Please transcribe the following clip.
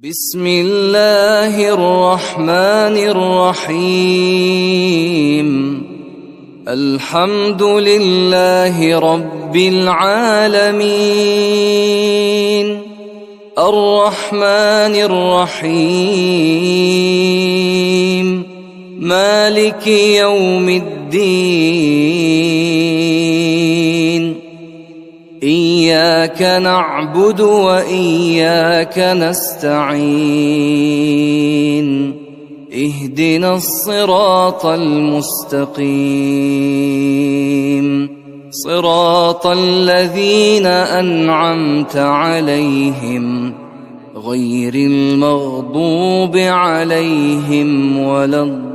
بسم الله الرحمن الرحيم. الحمد لله رب العالمين، الرحمن الرحيم، مالك يوم الدين. إياك نعبد وإياك نستعين، اهدنا الصراط المستقيم، صراط الذين أنعمت عليهم غير المغضوب عليهم ولا الضالين.